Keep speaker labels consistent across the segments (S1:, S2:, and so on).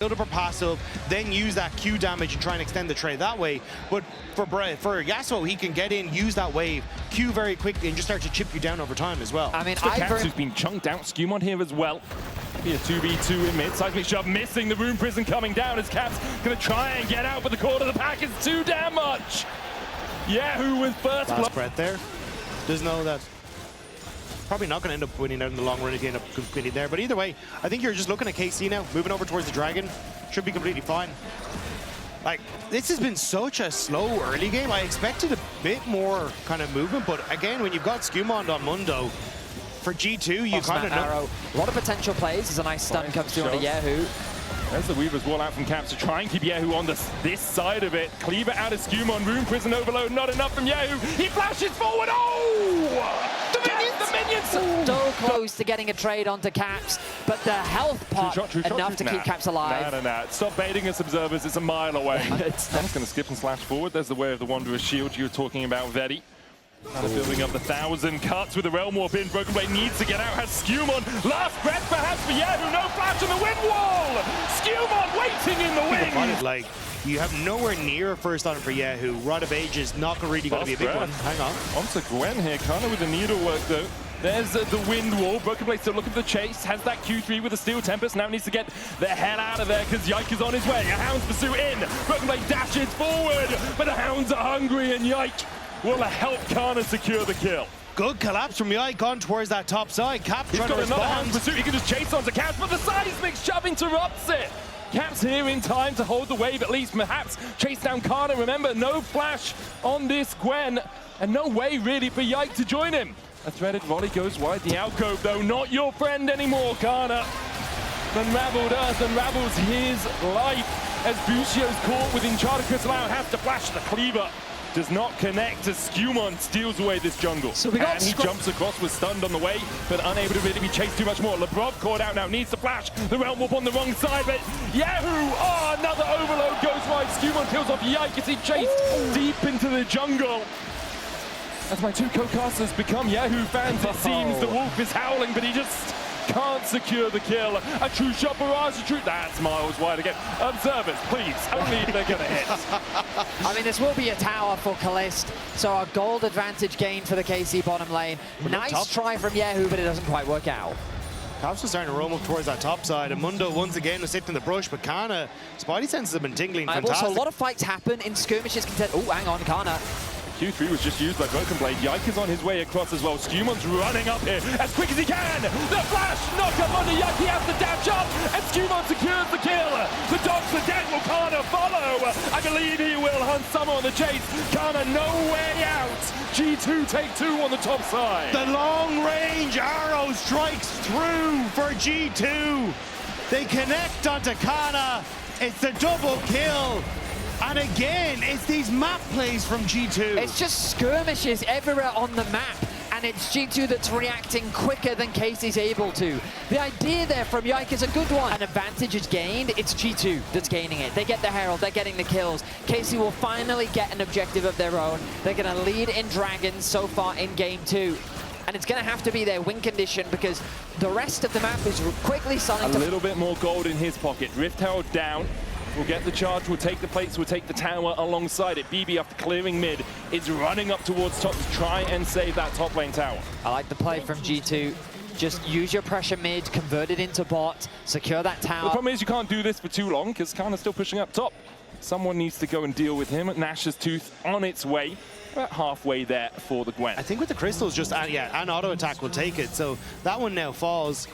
S1: build up a passive, then use that Q damage and try and extend the trade that way. But for Yasuo, he can get in, use that wave, Q very quickly, and just start to chip you down over time as well.
S2: I mean,
S3: Caps who's been chunked out, Skewmon here as well. Be a 2v2 in mid, seismic shove missing, the Rune Prison coming down as Caps gonna try and get out, but the core of the pack is too damn much. Yahoo with first blood.
S1: Last breath there. Does know that. Probably not going to end up winning out in the long run if you end up completing there. But either way, I think you're just looking at KC now, moving over towards the Dragon. Should be completely fine. Like, this has been such a slow early game. I expected a bit more kind of movement, but again, when you've got Skewmon on Mundo, for G2, you kind of know.
S2: A lot of potential plays as a nice stun comes through onto Yahoo.
S3: There's the Weaver's wall out from Caps to try and keep Yahoo on this side of it. Cleaver out of Skewmon, Rune Prison overload, not enough from Yahoo. He flashes forward, oh! The minions!
S2: So close to getting a trade onto Caps, but the health pot enough to keep Caps alive.
S3: Nah. Stop baiting us, observers, it's a mile away. It's going to skip and slash forward. There's the way of the Wanderer's shield you were talking about, Vedi. Kind of building up the 1,000 cuts with the Realm Warp in. Broken Blade needs to get out. Has Skewmon. Last breath perhaps for Yahoo. No flash on the wind wall. Skewmon waiting in the wings.
S1: Like, you have nowhere near a first on for Yahoo. Rod of Age is not really going to be a big one. Hang on.
S3: Onto Gwen here. Kind of with the needlework though. There's the wind wall. Broken Blade still looking for the chase. Has that Q3 with the Steel Tempest. Now needs to get the hell out of there because Yike is on his way. A Hound's pursuit in. Broken Blade dashes forward. But the Hounds are hungry and Yike will help Karna secure the kill.
S1: Good collapse from Yike on towards that top side. Caps trying to respond.
S3: Another Hound's pursuit. He can just chase onto Caps, but the seismic shove interrupts it. Caps here in time to hold the wave, at least perhaps chase down Karna. Remember, no flash on this Gwen, and no way really for Yike to join him. A threaded volley goes wide. The alcove, though, not your friend anymore, Karna. Unraveled Earth unravels his life as Bucio's caught with Enchanted Crystal out, has to flash the cleaver. Does not connect as Skewmon steals away this jungle.
S2: So we got
S3: and he jumps across, was stunned on the way, but unable to really be chased too much more. Lebrov caught out now, needs to flash. The Realm Warp on the wrong side, but Yahoo! Oh, another overload goes wide. Skewmon kills off Yike as he chased deep into the jungle. As my two co-casters become Yahoo fans, it seems the wolf is howling, but he just can't secure the kill. A true shot barrage, a true... That's miles wide again. Observers, please, only if they're going to hit.
S2: I mean, this will be a tower for Kalist, so a gold advantage gain for the KC bottom lane. Nice try from Yahoo, but it doesn't quite work out.
S1: Caps was starting to roam up towards that top side, and Mundo once again was sitting in the brush, but Karna, Spidey senses have been tingling. Fantastic.
S2: Also, a lot of fights happen in skirmishes. Oh, hang on, Karna.
S3: Q3 was just used by Broken Blade. Yike is on his way across as well. Skewmon's running up here as quick as he can. The flash, knock up onto Yike. He has to dash up, and Skewmon secures the kill. The dogs are dead. Will Karna follow? I believe he will. Hunt Summer on the chase. Karna no way out. G2 take two on the top side.
S1: The long-range arrow strikes through for G2. They connect onto Karna. It's the double kill. And again, it's these map plays from G2.
S2: It's just skirmishes everywhere on the map, and it's G2 that's reacting quicker than KC's able to. The idea there from Yike is a good one. An advantage is gained, it's G2 that's gaining it. They get the Herald, they're getting the kills. KC will finally get an objective of their own. They're going to lead in Dragons so far in Game 2. And it's going to have to be their win condition because the rest of the map is quickly starting
S3: to... A little bit more gold in his pocket. Rift Herald down. We'll get the charge, we'll take the plates, we'll take the tower alongside it. BB, after clearing mid, is running up towards top to try and save that top lane tower.
S2: I like the play from G2. Just use your pressure mid, convert it into bot, secure that tower.
S3: The problem is you can't do this for too long because Karna's still pushing up top. Someone needs to go and deal with him. Nash's Tooth on its way. About halfway there for the Gwen.
S1: I think with the crystals, just an auto attack will take it. So that one now falls.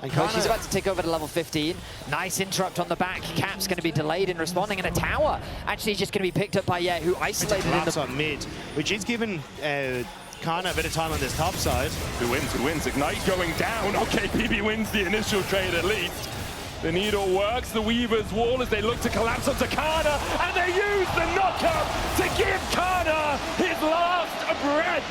S2: And she's about to take over to level 15. Nice interrupt on the back. Cap's going to be delayed in responding, and a tower actually just going to be picked up by Yahoo, isolated in the...
S1: on mid, which is giving Karna a bit of time on this top side.
S3: Who wins? Who wins? Ignite going down. Okay, BB wins the initial trade at least. The needle works, the Weaver's wall as they look to collapse onto Karna, and they use the knockup to give Karna his last breath.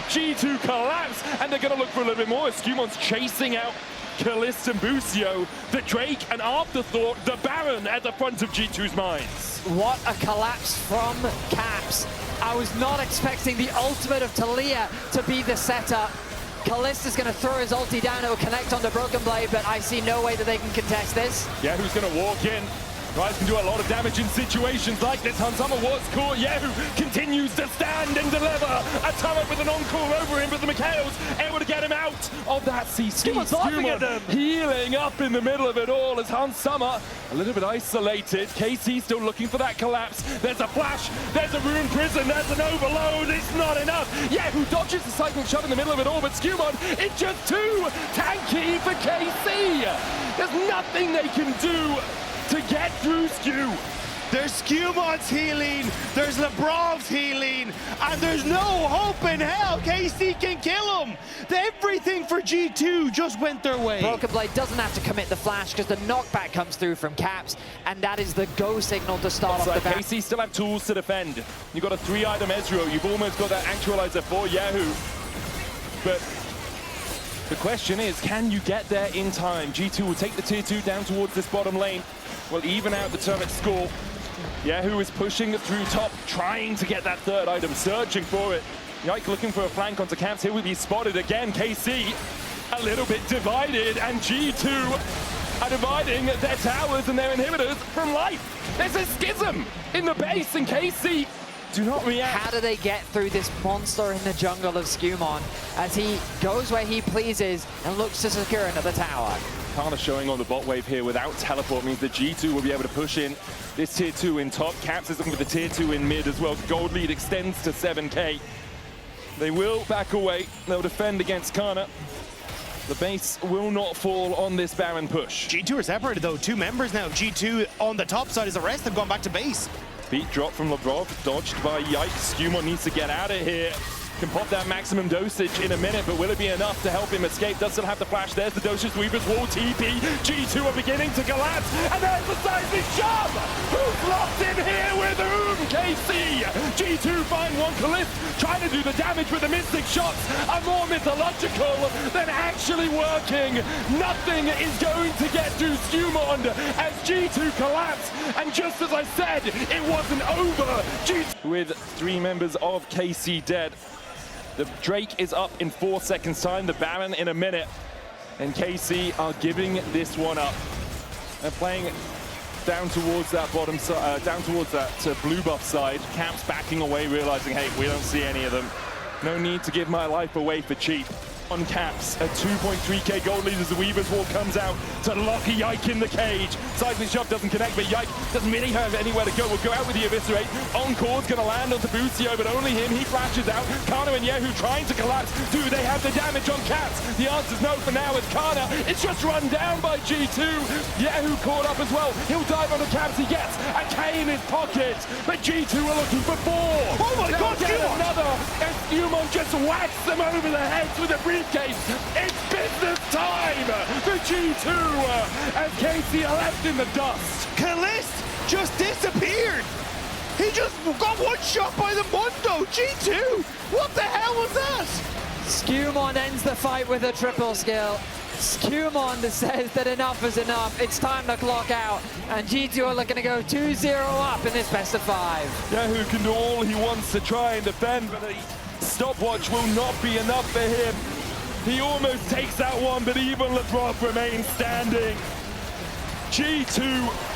S3: G2 collapse, and they're going to look for a little bit more as Skewmon's chasing out Kalist and Bucio, the Drake, an afterthought, the Baron at the front of G2's minds.
S2: What a collapse from Caps. I was not expecting the ultimate of Talia to be the setup. Kallista's going to throw his ulti down. It'll connect onto Broken Blade, but I see no way that they can contest this.
S3: Yeah, who's going to walk in? Rise can do a lot of damage in situations like this. Hansama was caught. Yahoo continues to stand and deliver. Atomic with an encore over him, but the Mikhail's able to get him out of that CC. Skirmishes healing up in the middle of it all as Hansama a little bit isolated. KC still looking for that collapse. There's a flash. There's a Rune Prison. There's an overload. It's not enough. Yahoo dodges the seismic shove in the middle of it all, but Skirmishes, it's just too tanky for KC. There's nothing they can do to get through Skew.
S1: There's Skewmon's healing, there's Lebrov's healing, and there's no hope in hell KC can kill him. Everything for G2 just went their way.
S2: Broken Blade doesn't have to commit the flash because the knockback comes through from Caps, and that is the go signal to start off the back.
S3: KC still have tools to defend. You've got a 3-item Ezreal, you've almost got that actualizer for Yahoo. But the question is, can you get there in time? G2 will take the tier 2 down towards this bottom lane. Will even out the turret score. Yahoo is pushing through top, trying to get that 3rd item, searching for it. Yike looking for a flank onto Caps. Here will be spotted again. KC a little bit divided, and G2 are dividing their towers and their inhibitors from life. There's a schism in the base, and KC do not react.
S2: How do they get through this monster in the jungle of Skewmon as he goes where he pleases and looks to secure another tower?
S3: Karna showing on the bot wave here without teleport means that G2 will be able to push in this tier 2 in top. Caps is looking for the tier 2 in mid as well. Gold lead extends to 7k. They will back away. They'll defend against Karna. The base will not fall on this Baron push.
S1: G2 are separated though, 2 members now. G2 on the top side as the rest have gone back to base.
S3: Beat drop from Lebrov, dodged by Yikes. Skewmon needs to get out of here. Can pop that maximum dosage in a minute, but will it be enough to help him escape? Does still have the flash. There's the dosage. Weaver's wall TP. G2 are beginning to collapse, and there's the seismic shove. Who's locked in here with whom? KC. G2 find one Kalist, trying to do the damage with the mystic shots are more mythological than actually working. Nothing is going to get through Skewmon as G2 collapse, and just as I said, it wasn't over. G2 with 3 members of KC dead. The Drake is up in 4 seconds time, the Baron in a minute, and KC are giving this one up. They're playing down towards that bottom side, down towards that blue buff side. Caps backing away, realizing, hey, we don't see any of them. No need to give my life away for cheap. On Caps, a 2.3k gold lead as the Weaver's Wall comes out to lock Yike in the cage. Seismic shove doesn't connect, but Yike doesn't really have anywhere to go. We'll go out with the Eviscerate. Encore's going to land onto Bucio, but only him. He flashes out. Karna and Yahoo trying to collapse. Do they have the damage on Caps? The answer's no for now as Karna. It's just run down by G2. Yahoo caught up as well. He'll dive on the Caps. He gets a K in his pocket, but G2 are looking for 4.
S1: Oh my God, Skewmon!
S3: Another, and Skewmon just whacks them over the heads with a briefcase. It's business time for G2 as KC are left in the dust.
S1: Kalist just disappeared. He just got one shot by the Mundo. G2, what the hell was that?
S2: Skewmon ends the fight with a triple skill. Skewmon says that enough is enough. It's time to clock out. And G2 are looking to go 2-0 up in this best of 5.
S3: Yahoo can do all he wants to try and defend, but a stopwatch will not be enough for him. He almost takes that one, but even Lebrov remains standing. G2,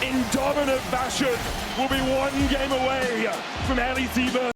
S3: in dominant fashion, will be 1 game away from LEC versus